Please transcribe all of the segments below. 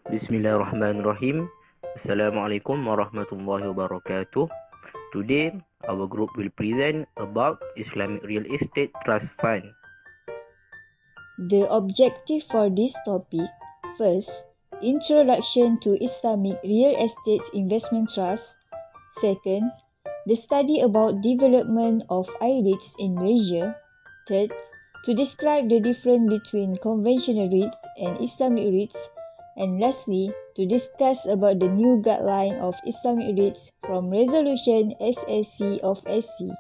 Bismillahirrahmanirrahim. Assalamualaikum warahmatullahi wabarakatuh. Today, our group will present about Islamic Real Estate Trust Fund. The objective for this topic: first, introduction to Islamic Real Estate Investment Trust. Second, the study about development of IREITs in Malaysia. Third, to describe the difference between conventional REITs and Islamic REITs. And lastly, to discuss about the new guideline of Islamic REITs from Resolution SSC of SC.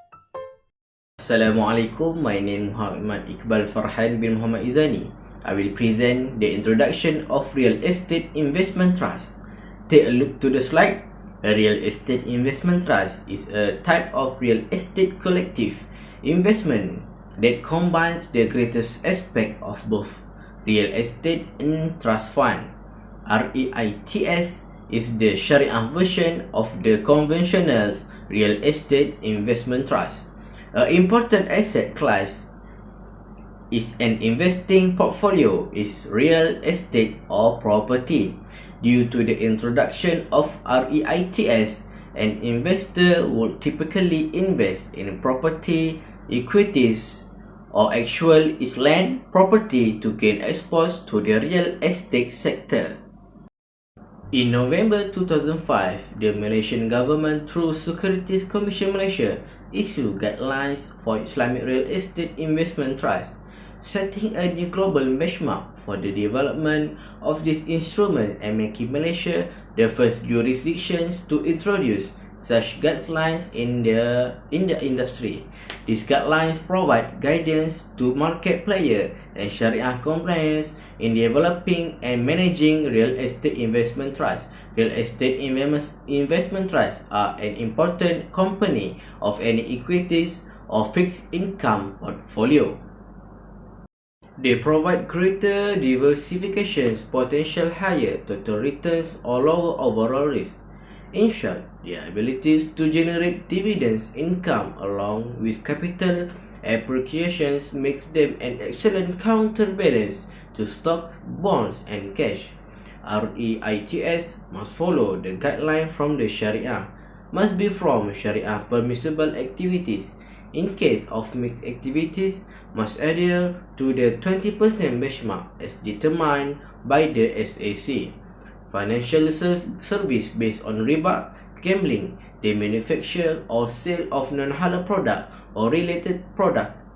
Assalamualaikum. My name is Muhammad Iqbal Farhan bin Muhammad Izani. I will present the introduction of Real Estate Investment Trust. Take a look to the slide. A real estate investment trust is a type of real estate collective investment that combines the greatest aspect of both real estate and trust fund. REITs is the Sharia version of the conventional real estate investment trust. An important asset class is an investing portfolio is real estate or property. Due to the introduction of REITs, an investor will typically invest in property, equities, or actual land property to gain exposure to the real estate sector. In November 2005, the Malaysian government through Securities Commission Malaysia issued guidelines for Islamic Real Estate Investment Trust, setting a new global benchmark for the development of this instrument and making Malaysia the first jurisdictions to introduce such guidelines in the industry. These guidelines provide guidance to market players and Sharia compliance in developing and managing real estate investment trusts. Real estate investment trusts are an important component of any equities or fixed income portfolio. They provide greater diversification, potential higher total returns or lower overall risk. In short, their abilities to generate dividends income along with capital appreciations makes them an excellent counterbalance to stocks, bonds, and cash. REITs must follow the guideline from the Sharia, must be from Sharia permissible activities. In case of mixed activities, must adhere to the 20% benchmark as determined by the SAC. Financial service based on riba, gambling, the manufacture or sale of non-halal product or related products,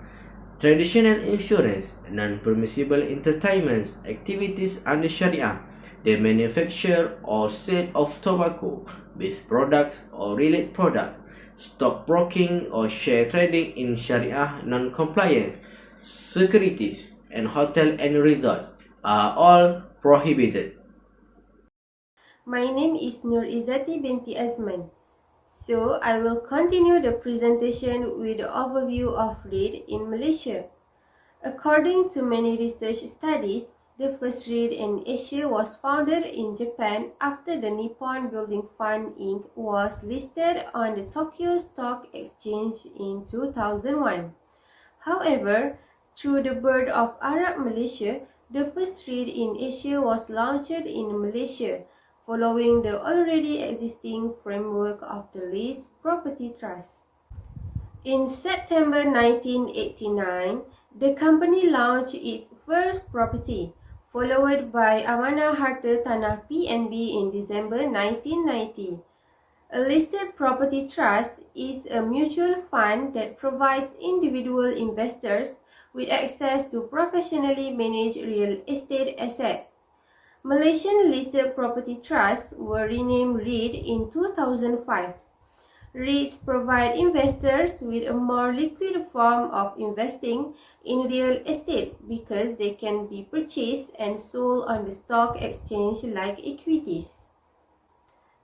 traditional insurance, non-permissible entertainment activities under Sharia, the manufacture or sale of tobacco-based products or related products, stockbroking or share trading in Sharia non-compliant securities, and hotel and resorts are all prohibited. My name is Nur Izzati binti Azman. So I will continue the presentation with the overview of REIT in Malaysia. According to many research studies, the first REIT in Asia was founded in Japan after the Nippon Building Fund Inc. was listed on the Tokyo Stock Exchange in 2001. However, through the birth of Arab Malaysia, the first REIT in Asia was launched in Malaysia, following the already existing framework of the Lease Property Trust. In September 1989, the company launched its first property, followed by Amanah Harta Tanah PNB in December 1990. A listed property trust is a mutual fund that provides individual investors with access to professionally managed real estate assets. Malaysian listed property trusts were renamed REIT in 2005. REITs provide investors with a more liquid form of investing in real estate because they can be purchased and sold on the stock exchange like equities.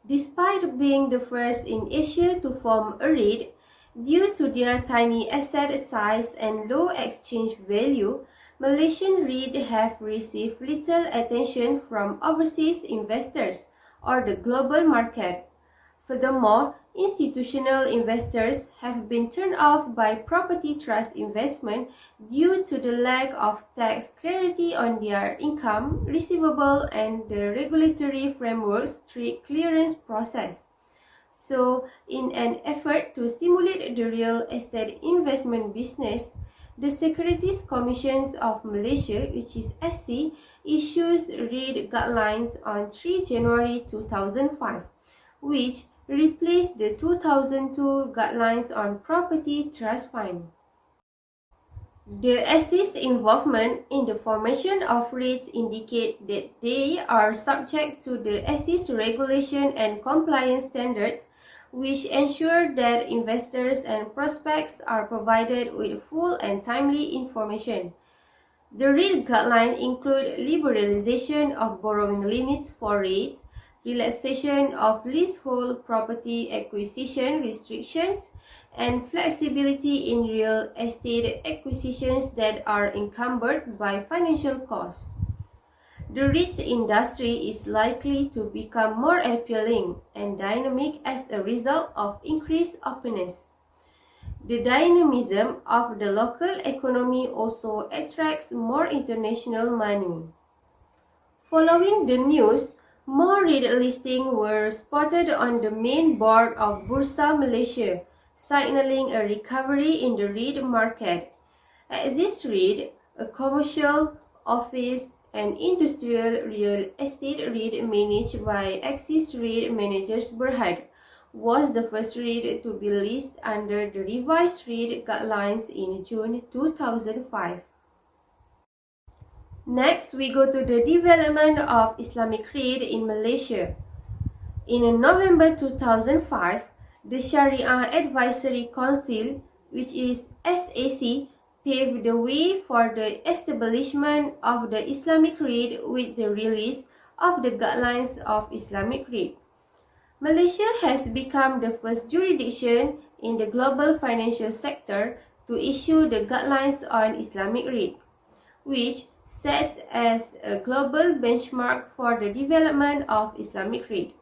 Despite being the first in Asia to form a REIT, due to their tiny asset size and low exchange value, Malaysian REIT have received little attention from overseas investors or the global market. Furthermore, institutional investors have been turned off by property trust investment due to the lack of tax clarity on their income receivable and the regulatory framework's strict clearance process. So, in an effort to stimulate the real estate investment business, the Securities Commission of Malaysia, which is SC, issues REIT guidelines on 3 January 2005, which replaced the 2002 guidelines on property trust fund. The SC's involvement in the formation of REITs indicate that they are subject to the SC's regulation and compliance standards, which ensure that investors and prospects are provided with full and timely information. The REIT guidelines include liberalization of borrowing limits for REITs, relaxation of leasehold property acquisition restrictions, and flexibility in real estate acquisitions that are encumbered by financial costs. The REITs industry is likely to become more appealing and dynamic as a result of increased openness. The dynamism of the local economy also attracts more international money. Following the news, more REIT listings were spotted on the main board of Bursa Malaysia, signaling a recovery in the REIT market. Axis REIT, a commercial, office, and industrial real estate REIT managed by Axis REIT Managers Berhad, was the first REIT to be listed under the revised REIT guidelines in June 2005. Next, we go to the development of Islamic REIT in Malaysia. In November 2005, the Sharia Advisory Council, which is SAC, paved the way for the establishment of the Islamic REIT with the release of the guidelines of Islamic REIT. Malaysia has become the first jurisdiction in the global financial sector to issue the guidelines on Islamic REIT, which sets as a global benchmark for the development of Islamic REIT.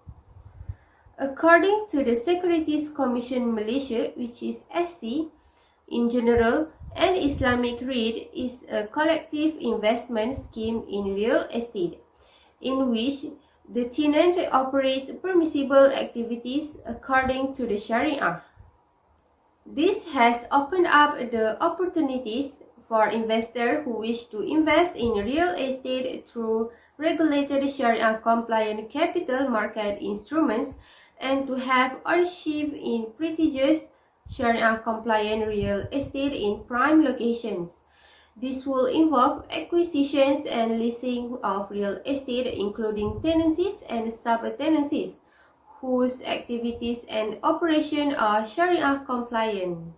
According to the Securities Commission Malaysia, which is SC, in general, an Islamic REIT is a collective investment scheme in real estate, in which the tenant operates permissible activities according to the Sharia. This has opened up the opportunities for investors who wish to invest in real estate through regulated Sharia-compliant capital market instruments and to have ownership in prestigious Sharia-compliant real estate in prime locations. This will involve acquisitions and leasing of real estate including tenancies and subtenancies, whose activities and operation are Sharia-compliant.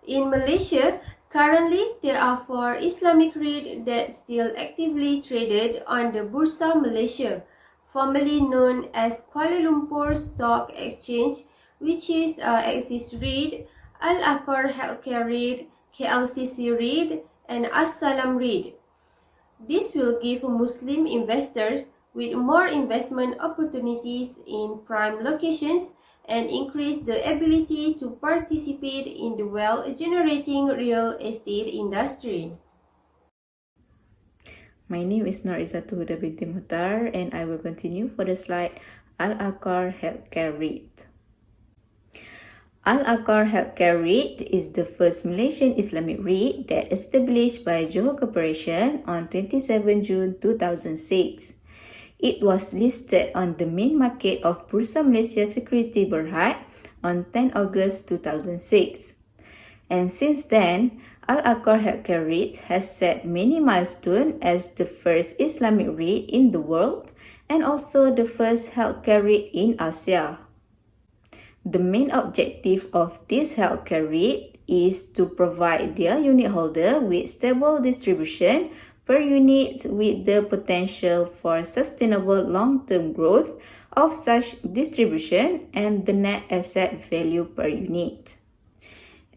In Malaysia, currently there are 4 Islamic REIT that still actively traded on the Bursa Malaysia, formerly known as Kuala Lumpur Stock Exchange, which is Axis REIT, Al-Aqar Healthcare REIT, KLCC REIT, and As-Salam REIT. This will give Muslim investors with more investment opportunities in prime locations and increase the ability to participate in the wealth-generating real estate industry. My name is Norizatu Huda binti Muhtar and I will continue for the slide Al-Aqar Healthcare REIT. Al-Aqar Healthcare REIT is the first Malaysian Islamic REIT that established by Johor Corporation on 27 June 2006. It was listed on the main market of Bursa Malaysia Security Berhad on 10 August 2006. And since then, Al-Aqar Healthcare REIT has set many milestones as the first Islamic REIT in the world and also the first healthcare REIT in Asia. The main objective of this healthcare REIT is to provide their unit holder with stable distribution per unit with the potential for sustainable long-term growth of such distribution and the net asset value per unit.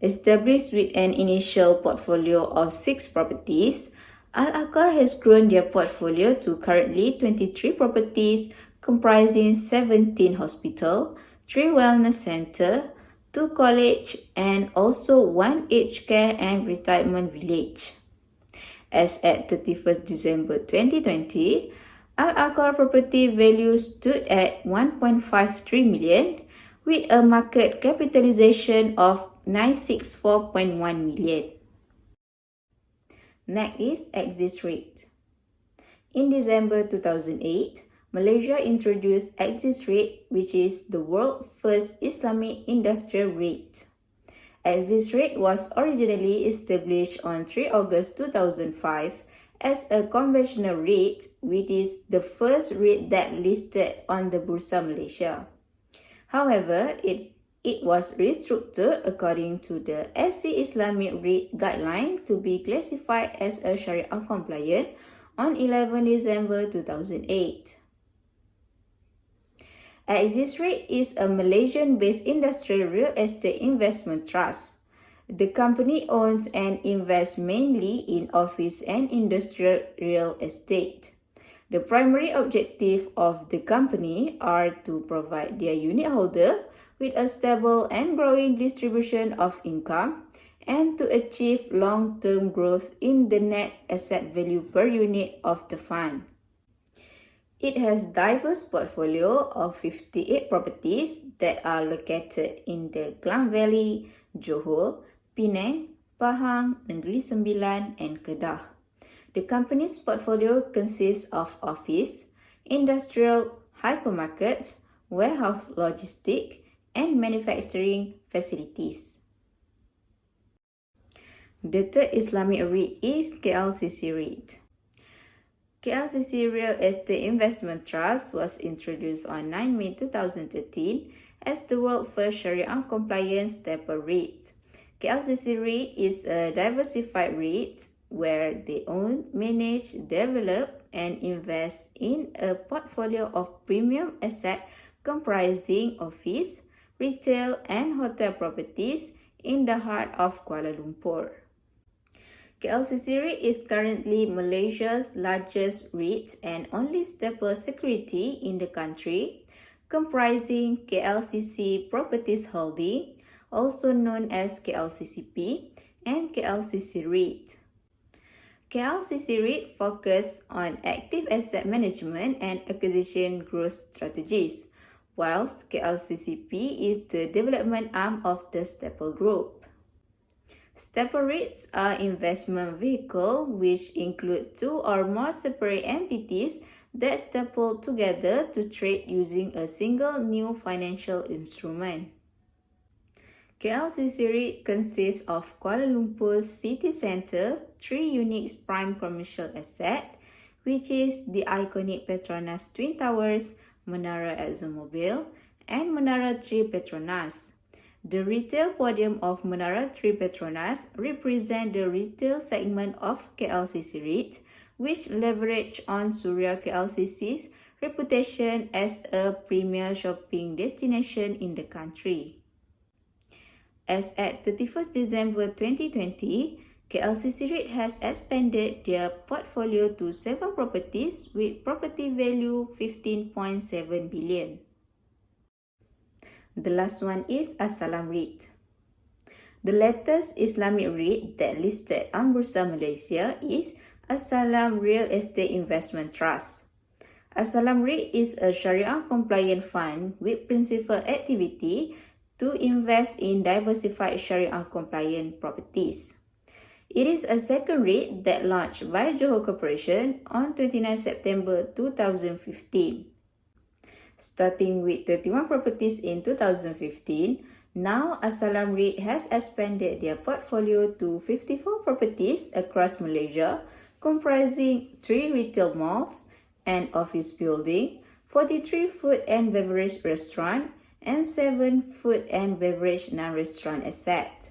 Established with an initial portfolio of 6 properties, Al-Aqar has grown their portfolio to currently 23 properties comprising 17 hospitals, 3 wellness centers, 2 colleges, and also 1 aged care and retirement village. As at 31st December 2020, Al-Aqar property value stood at 1.53 million with a market capitalization of 964.1 million. Next is exit rate. In December 2008, Malaysia introduced exit rate, which is the world's first Islamic industrial rate. Exit rate was originally established on 3 August 2005 as a conventional rate, which is the first rate that listed on the Bursa Malaysia. However, it was restructured according to the SC Islamic rate guideline to be classified as a Sharia compliant on 11 December 2008. Exit Rate is a Malaysian-based industrial real estate investment trust. The company owns and invests mainly in office and industrial real estate. The primary objective of the company are to provide their unit holder with a stable and growing distribution of income and to achieve long-term growth in the net asset value per unit of the fund. It has diverse portfolio of 58 properties that are located in the Klang Valley, Johor, Penang, Pahang, Negeri Sembilan, and Kedah. The company's portfolio consists of office, industrial, hypermarkets, warehouse logistics, and manufacturing facilities. The third Islamic REIT is KLCC REIT. KLCC Real Estate Investment Trust was introduced on 9 May 2013 as the world's first Sharia-compliant staple REIT. KLCC REIT is a diversified REIT where they own, manage, develop, and invest in a portfolio of premium assets comprising office, retail, and hotel properties in the heart of Kuala Lumpur. KLCC REIT is currently Malaysia's largest REIT and only staple security in the country, comprising KLCC Properties Holding, also known as KLCCP, and KLCC REIT. KLCC REIT focuses on active asset management and acquisition growth strategies, whilst KLCCP is the development arm of the staple group. Staple REITs are investment vehicles which include 2 or more separate entities that staple together to trade using a single new financial instrument. KLCC REIT consists of Kuala Lumpur's city centre, 3 unique prime commercial assets, which is the iconic Petronas Twin Towers, Menara ExxonMobil, and Menara 3 Petronas. The retail podium of Menara 3 Petronas represents the retail segment of KLCC REIT, which leverage on Suria KLCC's reputation as a premier shopping destination in the country. As at 31st December 2020, KLCC REIT has expanded their portfolio to 7 properties with property value 15.7 billion. The last one is As-Salam REIT. The latest Islamic REIT that listed on Bursa Malaysia is As-Salam Real Estate Investment Trust. As-Salam REIT is a Sharia-compliant fund with principal activity to invest in diversified Sharia-compliant properties. It is a second REIT that launched by Johor Corporation on 29 September 2015. Starting with 31 properties in 2015, now As-Salam REIT has expanded their portfolio to 54 properties across Malaysia, comprising 3 retail malls, an office building, 43 food and beverage restaurants, and 7 food and beverage non-restaurant assets.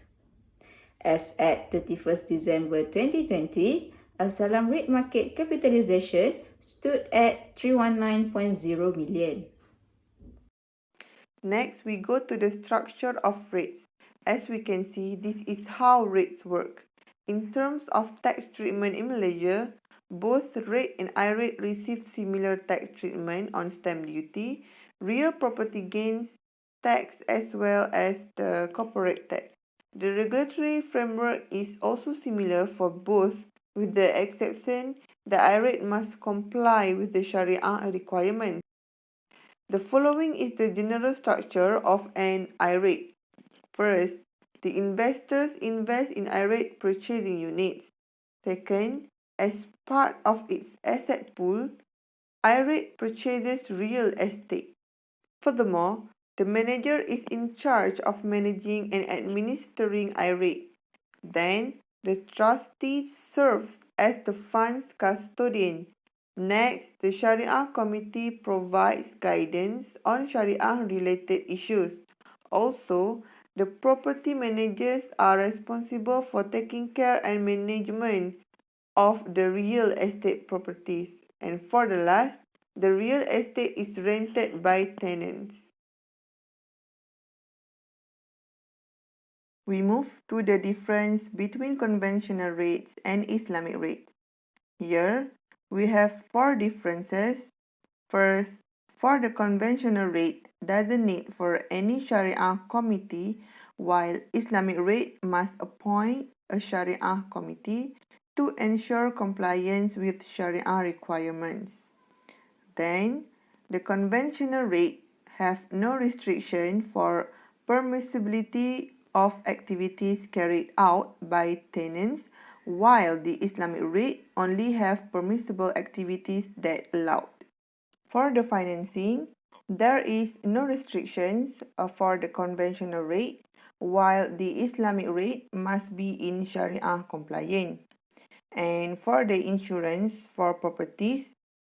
As at 31st December 2020, As-Salam REIT market capitalization stood at 319.0 million. Next, we go to the structure of REITs. As we can see, this is how REITs work. In terms of tax treatment in Malaysia, both rate and I-rate receive similar tax treatment on stamp duty, real property gains tax as well as the corporate tax. The regulatory framework is also similar for both, with the exception the I-rate must comply with the Sharia requirements. The following is the general structure of an I-rate. First, the investors invest in I-rate purchasing units. Second, as part of its asset pool, I-rate purchases real estate. Furthermore, the manager is in charge of managing and administering I-rate. Then, the trustee serves as the fund's custodian. Next, the Sharia committee provides guidance on Sharia-related issues. Also, the property managers are responsible for taking care and management of the real estate properties. And for the last, the real estate is rented by tenants. We move to the difference between conventional rates and Islamic rates. Here, we have four differences. First, for the conventional rate doesn't need for any Sharia committee, while Islamic rate must appoint a Sharia committee to ensure compliance with Sharia requirements. Then, the conventional rate have no restriction for permissibility of activities carried out by tenants, while the Islamic rate only have permissible activities that allowed. For the financing, there is no restrictions for the conventional rate, while the Islamic rate must be in Sharia compliant. And for the insurance for properties,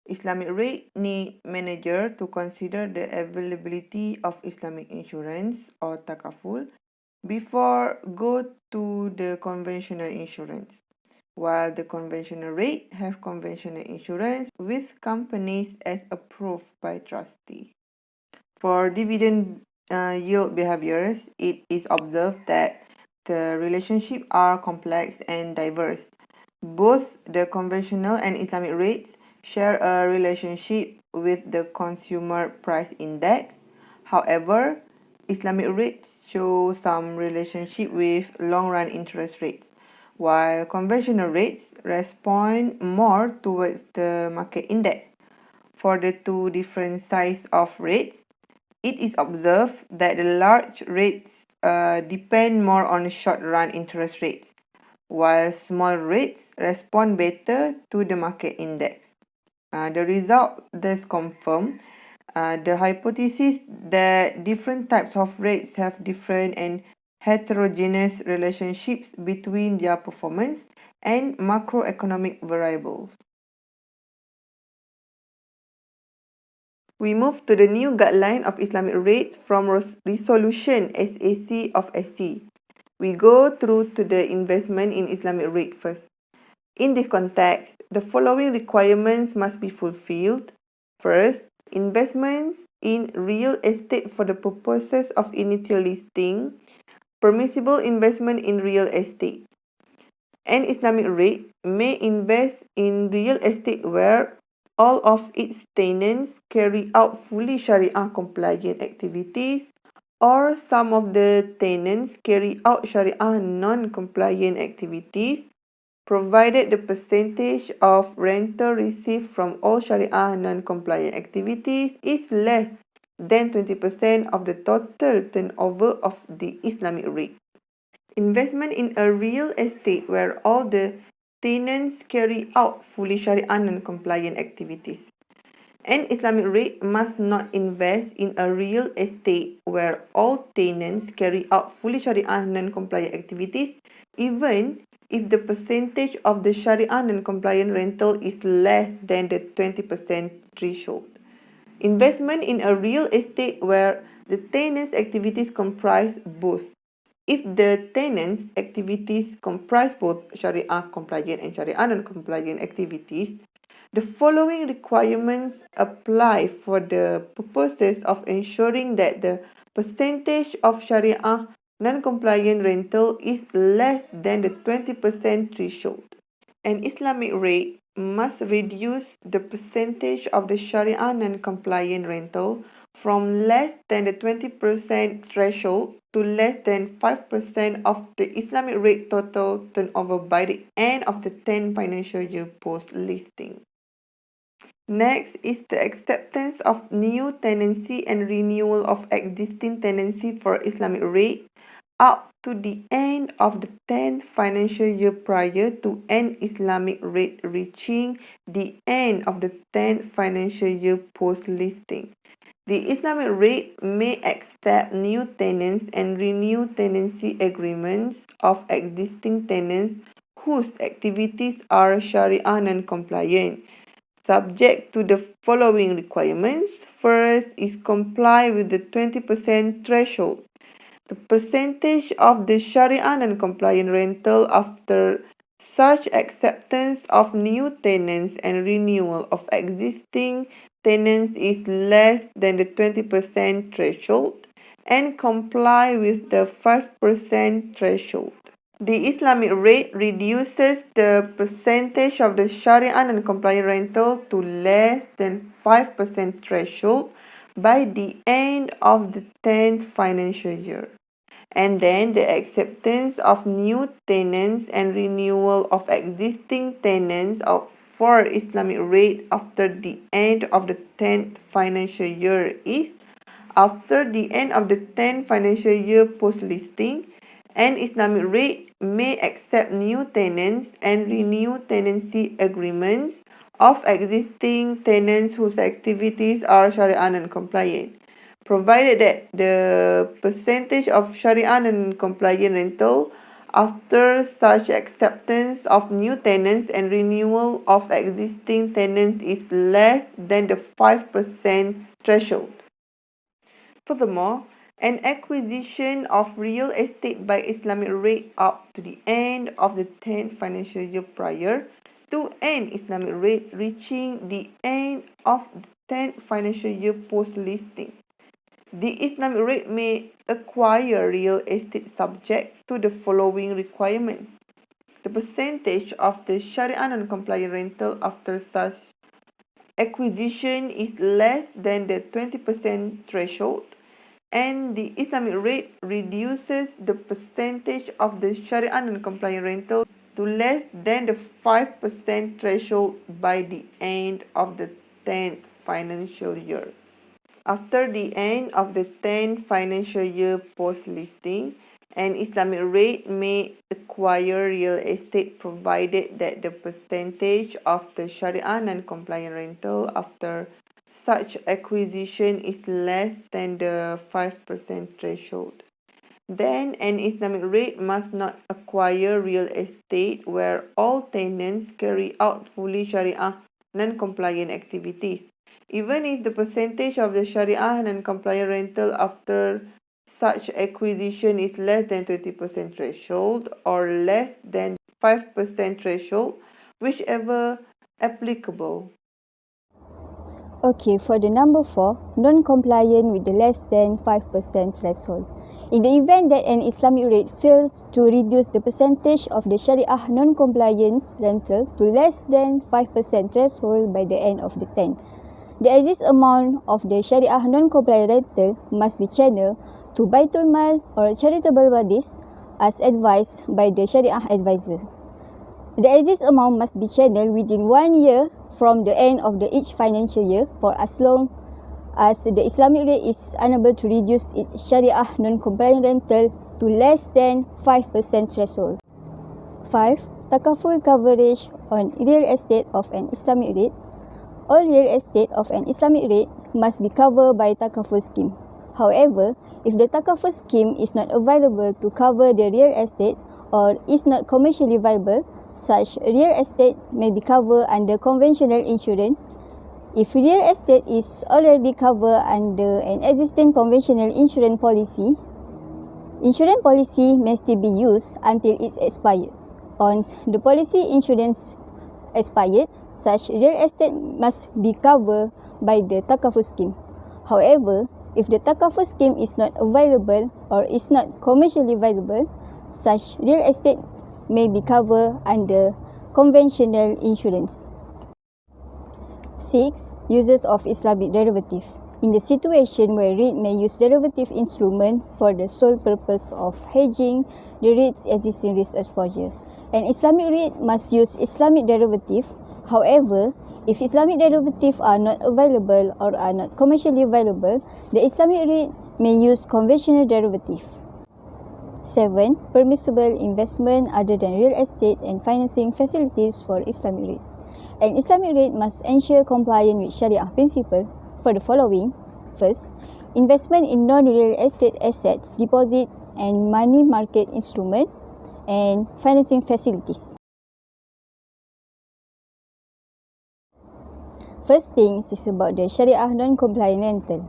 Islamic rate need manager to consider the availability of Islamic insurance or takaful before go to the conventional insurance, while the conventional rate have conventional insurance with companies as approved by trustee. For dividend yield behaviors, it is observed that the relationships are complex and diverse. Both the conventional and Islamic rates share a relationship with the consumer price index. However, Islamic rates show some relationship with long-run interest rates, while conventional rates respond more towards the market index. For the two different size of rates, it is observed that the large rates depend more on short-run interest rates, while small rates respond better to the market index. The result thus confirm the hypothesis that different types of rates have different and heterogeneous relationships between their performance and macroeconomic variables. We move to the new guideline of Islamic rates from resolution SAC of SC. We go through to the investment in Islamic rate first. In this context, the following requirements must be fulfilled. First, investments in real estate for the purposes of initial listing, permissible investment in real estate. An Islamic rate may invest in real estate where all of its tenants carry out fully Sharia compliant activities, or some of the tenants carry out Sharia non-compliant activities, provided the percentage of rental received from all Sharia non-compliant activities is less than 20% of the total turnover of the Islamic rate. Investment in a real estate where all the tenants carry out fully Sharia non-compliant activities. An Islamic rate must not invest in a real estate where all tenants carry out fully Sharia non-compliant activities, even if the percentage of the Sharia non-compliant rental is less than the 20% threshold. Investment in a real estate where the tenants' activities comprise both. If the tenants' activities comprise both Sharia compliant and Sharia non-compliant activities, the following requirements apply for the purposes of ensuring that the percentage of Sharia non-compliant rental is less than the 20% threshold. An Islamic rate must reduce the percentage of the Sharia non-compliant rental from less than the 20% threshold to less than 5% of the Islamic rate total turnover by the end of the 10th financial year post-listing. Next is the acceptance of new tenancy and renewal of existing tenancy for Islamic rate up to the end of the 10th financial year prior to an Islamic rate reaching the end of the 10th financial year post-listing. The Islamic rate may accept new tenants and renew tenancy agreements of existing tenants whose activities are Sharia non-compliant, subject to the following requirements. First is comply with the 20% threshold. The percentage of the Sharia non-compliant rental after such acceptance of new tenants and renewal of existing tenants is less than the 20% threshold and comply with the 5% threshold. The Islamic rate reduces the percentage of the Sharia non-compliant rental to less than 5% threshold by the end of the 10th financial year. And then the acceptance of new tenants and renewal of existing tenants for Islamic rate after the end of the 10th financial year is after the end of the 10th financial year post-listing. An Islamic rate may accept new tenants and renew tenancy agreements of existing tenants whose activities are Sharia non-compliant, provided that the percentage of Sharia non-compliant rental after such acceptance of new tenants and renewal of existing tenants is less than the 5% threshold. Furthermore, an acquisition of real estate by Islamic rate up to the end of the 10th financial year prior to an Islamic rate reaching the end of the 10th financial year post-listing. The Islamic rate may acquire real estate subject to the following requirements. The percentage of the Sharia non-compliant rental after such acquisition is less than the 20% threshold, and the Islamic rate reduces the percentage of the Sharia non-compliant rental to less than the 5% threshold by the end of the 10th financial year. After the end of the 10th financial year post-listing, an Islamic rate may acquire real estate provided that the percentage of the Sharia non-compliant rental after such acquisition is less than the 5% threshold. Then an Islamic rate must not acquire real estate where all tenants carry out fully Sharia non-compliant activities, even if the percentage of the Sharia non-compliant rental after such acquisition is less than 20% threshold or less than 5% threshold, whichever applicable. Okay, for the number 4, non-compliant with the less than 5% threshold. In the event that an Islamic rate fails to reduce the percentage of the Sharia non-compliance rental to less than 5% threshold by the end of the 10th, the excess amount of the Sharia non-compliant rental must be channeled to Baitul Mal or charitable bodies as advised by the Sharia advisor. The excess amount must be channeled within 1 year from the end of each financial year for as long as the Islamic rate is unable to reduce its Sharia non-compliant rental to less than 5% threshold. 5. Takaful coverage on real estate of an Islamic rate. All real estate of an Islamic rate must be covered by Takaful scheme. However, if the Takaful scheme is not available to cover the real estate or is not commercially viable, such real estate may be covered under conventional insurance. If real estate is already covered under an existing conventional insurance policy may still be used until it expires. Once the policy insurance expires, such real estate must be covered by the Takaful scheme. However, if the Takaful scheme is not available or is not commercially viable, such real estate may be covered under conventional insurance. 6. Uses of Islamic derivative. In the situation where REIT may use derivative instrument for the sole purpose of hedging the REIT's existing risk exposure, an Islamic REIT must use Islamic derivative. However, if Islamic derivative are not available or are not commercially available, the Islamic REIT may use conventional derivative. 7. Permissible investment other than real estate and financing facilities for Islamic REIT. An Islamic REIT must ensure compliance with Sharia principle for the following. First, investment in non-real estate assets, deposit and money market instrument, and financing facilities. First things is about the Sharia non-compliant rental.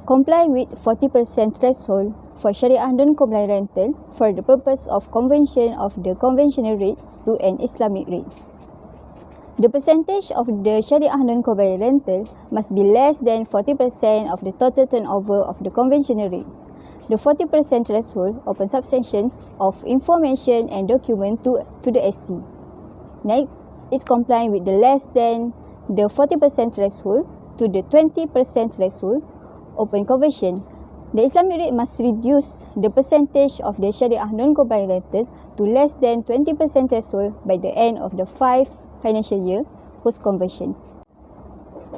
Comply with 40% threshold for Sharia non-compliant rental for the purpose of conversion of the conventional rate to an Islamic rate. The percentage of the Sharia non-compliant rental must be less than 40% of the total turnover of the conventional rate. The 40% threshold opens subsections of information and document to the SC. Next is complying with the less than the 40% threshold to the 20% threshold open conversion. The Islamic rate must reduce the percentage of the Sharia non-compliant rental to less than 20% threshold by the end of the 5 financial year post-conversions.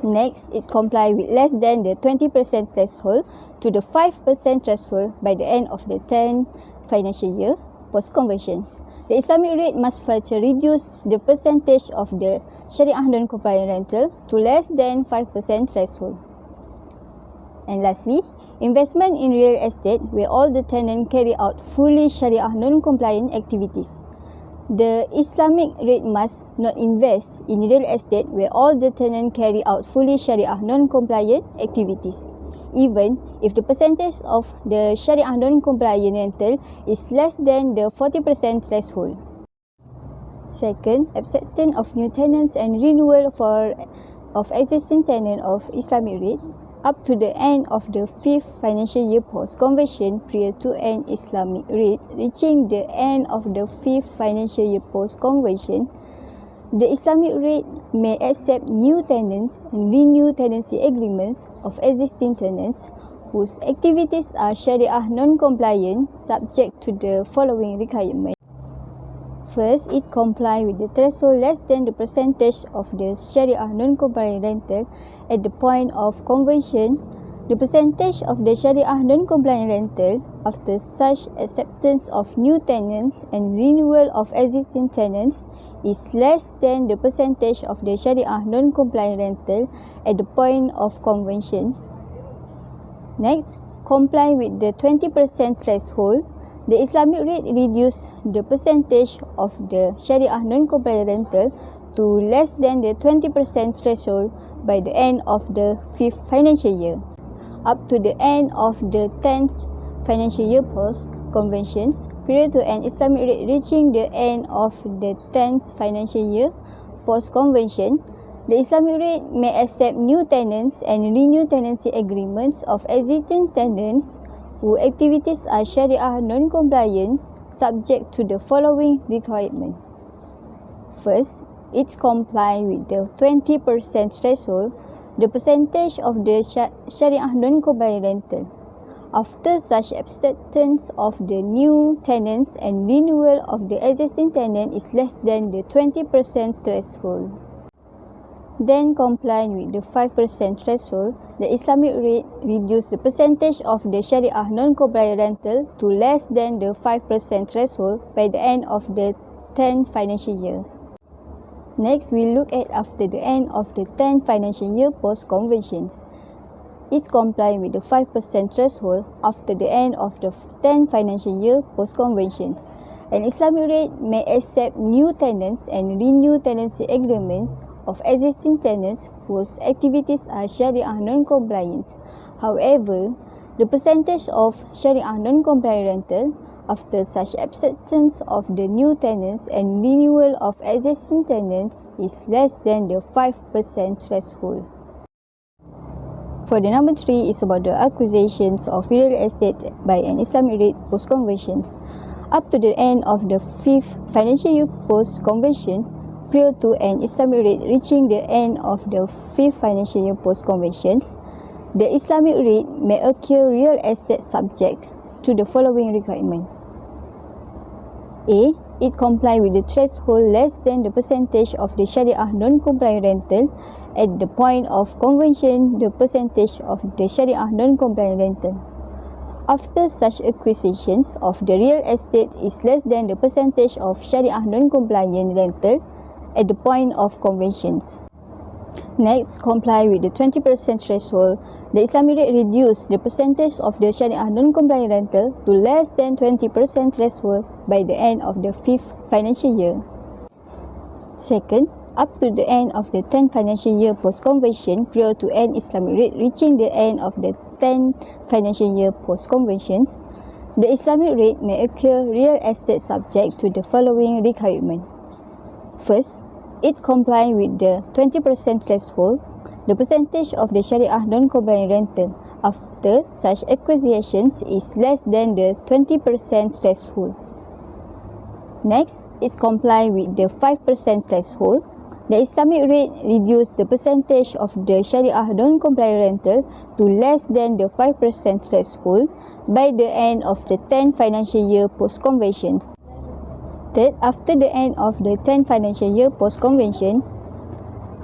Next is comply with less than the 20% threshold to the 5% threshold by the end of the 10 financial year post-conversions. The Islamic rate must further reduce the percentage of the Sharia non-compliant rental to less than 5% threshold. And lastly, investment in real estate where all the tenants carry out fully Sharia non-compliant activities. The Islamic rate must not invest in real estate where all the tenants carry out fully Sharia non-compliant activities, even if the percentage of the Sharia non-compliant rental is less than the 40% threshold. Second, acceptance of new tenants and renewal of existing tenants of Islamic rate up to the end of the 5th financial year post-conversion prior to an Islamic rate reaching the end of the 5th financial year post-conversion. The Islamic rate may accept new tenants and renew tenancy agreements of existing tenants whose activities are Sharia non-compliant subject to the following requirements. First, it complies with the threshold less than the percentage of the Sharia non-compliant rental at the point of conversion. The percentage of the Sharia non-compliant rental after such acceptance of new tenants and renewal of existing tenants is less than the percentage of the Sharia non-compliant rental at the point of conversion. Next, comply with the 20% threshold. The Islamic rate reduces the percentage of the Sharia non-compliant rental to less than the 20% threshold by the end of the 5th financial year, up to the end of the 10th financial year post-conversions, prior to an Islamic rate reaching the end of the 10th financial year post-conversion. The Islamic rate may accept new tenants and renew tenancy agreements of existing tenants whose activities are Sharia non-compliant subject to the following requirement. First, it complies with the 20% threshold, the percentage of the Sharia non-compliant rental. After such acceptance of the new tenants and renewal of the existing tenant is less than the 20% threshold. Then complying with the 5% threshold, the Islamic rate reduces the percentage of the Sharia non-compliant rental to less than the 5% threshold by the end of the 10th financial year. Next, we look at after the end of the 10th financial year post-conversions. It complies with the 5% threshold after the end of the 10th financial year post-conversions. An Islamic rate may accept new tenants and renew tenancy agreements of existing tenants whose activities are Sharia non-compliant. However, the percentage of Sharia non-compliant rental after such acceptance of the new tenants and renewal of existing tenants is less than the 5% threshold. For the number 3 is about the acquisitions of real estate by an Islamic rate post-conversions. Up to the end of the 5th financial year post-conversion, prior to an Islamic rate reaching the end of the 5th financial year post-conventions, the Islamic rate may acquire real estate subject to the following requirement. A. It comply with the threshold less than the percentage of the Sharia non-compliant rental at the point of conversion, the percentage of the Sharia non-compliant rental. After such acquisitions of the real estate is less than the percentage of Sharia non-compliant rental at the point of conversions. Next, comply with the 20% threshold. The Islamic rate reduce the percentage of the Sharia non-compliant rental to less than 20% threshold by the end of the 5th financial year. Second, up to the end of the 10th financial year post-conversion prior to an Islamic rate reaching the end of the 10th financial year post-conversions, the Islamic rate may acquire real estate subject to the following requirement. First, it comply with the 20% threshold, the percentage of the Sharia non-compliant rental after such acquisitions is less than the 20% threshold. Next, it comply with the 5% threshold. The Islamic rate reduce the percentage of the Sharia non-compliant rental to less than the 5% threshold by the end of the 10th financial year post-conversions. Third, after the end of the 10th financial year post-convention,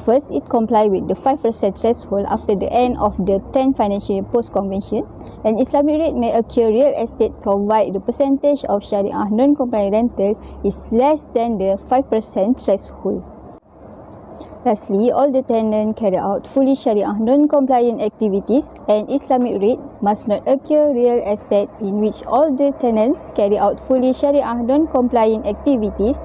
first, it comply with the 5% threshold after the end of the 10th financial year post-convention, and Islamic rate may acquire real estate provided the percentage of Sharia non-compliant rental is less than the 5% threshold. Lastly, all the tenants carry out fully Sharia non-compliant activities, and Islamic rate must not acquire real estate in which all the tenants carry out fully Sharia non-compliant activities,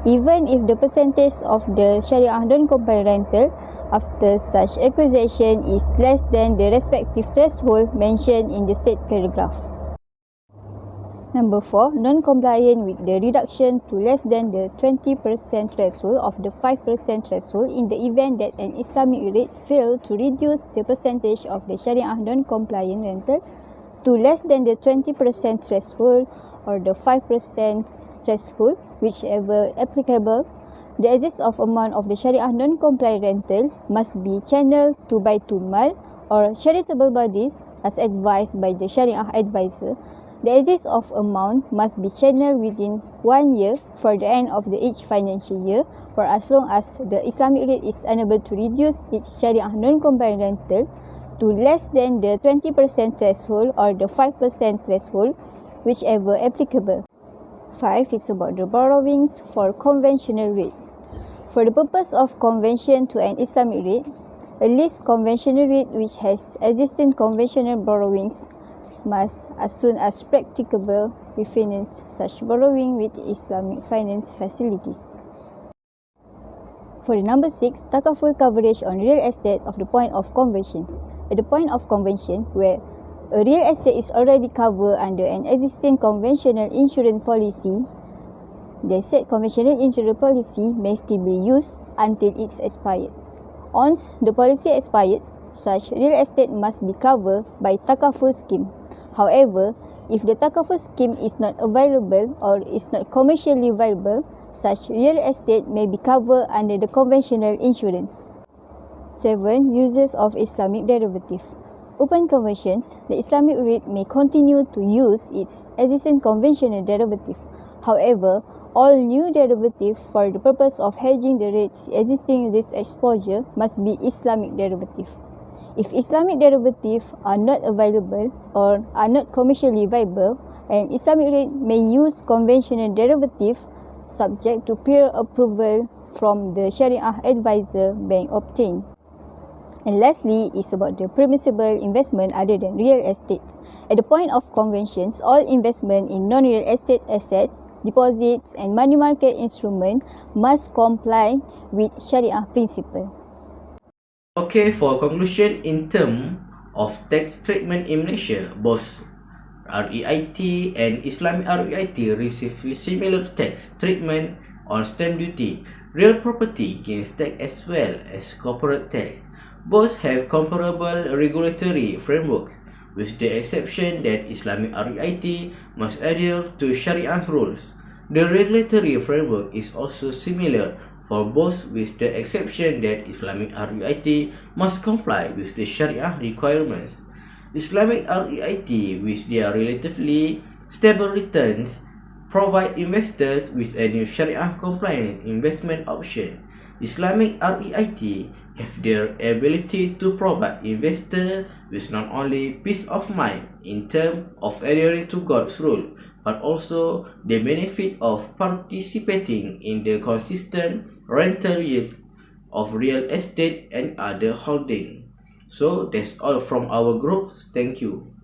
even if the percentage of the Sharia non-compliant rental after such acquisition is less than the respective threshold mentioned in the said paragraph. Number 4. Non-compliant with the reduction to less than the 20% threshold of the 5% threshold in the event that an Islamic rate failed to reduce the percentage of the Sharia non-compliant rental to less than the 20% threshold or the 5% threshold, whichever applicable. The excess of amount of the Sharia non-compliant rental must be channeled to Baitul Mal or charitable bodies as advised by the Sharia advisor. The excess of amount must be channeled within 1 year for the end of each financial year, for as long as the Islamic rate is unable to reduce its Sharia non-compliant rental to less than the 20% threshold or the 5% threshold, whichever applicable. 5 is about the borrowings for conventional rate. For the purpose of conversion to an Islamic rate, a least conventional rate which has existing conventional borrowings must, as soon as practicable, refinance such borrowing with Islamic finance facilities. For the number 6, takaful coverage on real estate of the point of conversion. At the point of conversion, where a real estate is already covered under an existing conventional insurance policy, the said conventional insurance policy may still be used until it's expired. Once the policy expires, such real estate must be covered by takaful scheme. However, if the takaful scheme is not available or is not commercially viable, such real estate may be covered under the conventional insurance. 7. Uses of Islamic derivative. Upon conversions, the Islamic rate may continue to use its existing conventional derivative. However, all new derivative for the purpose of hedging the rate's existing risk exposure must be Islamic derivative. If Islamic derivatives are not available or are not commercially viable, an Islamic rate may use conventional derivative subject to prior approval from the Sharia advisor being obtained. And lastly is about the permissible investment other than real estate. At the point of conversions, all investment in non-real estate assets, deposits and money market instruments must comply with Sharia principle. Okay, for conclusion, in terms of tax treatment in Malaysia, both REIT and Islamic REIT receive similar tax treatment on stamp duty, real property gains tax as well as corporate tax. Both have comparable regulatory framework, with the exception that Islamic REIT must adhere to Sharia rules. The regulatory framework is also similar for both with the exception that Islamic REIT must comply with the Sharia requirements. Islamic REIT, with their relatively stable returns, provide investors with a new Sharia-compliant investment option. Islamic REIT have their ability to provide investors with not only peace of mind in terms of adhering to God's rule, but also the benefit of participating in the consistent rental yields of real estate and other holding. So that's all from our group. Thank you.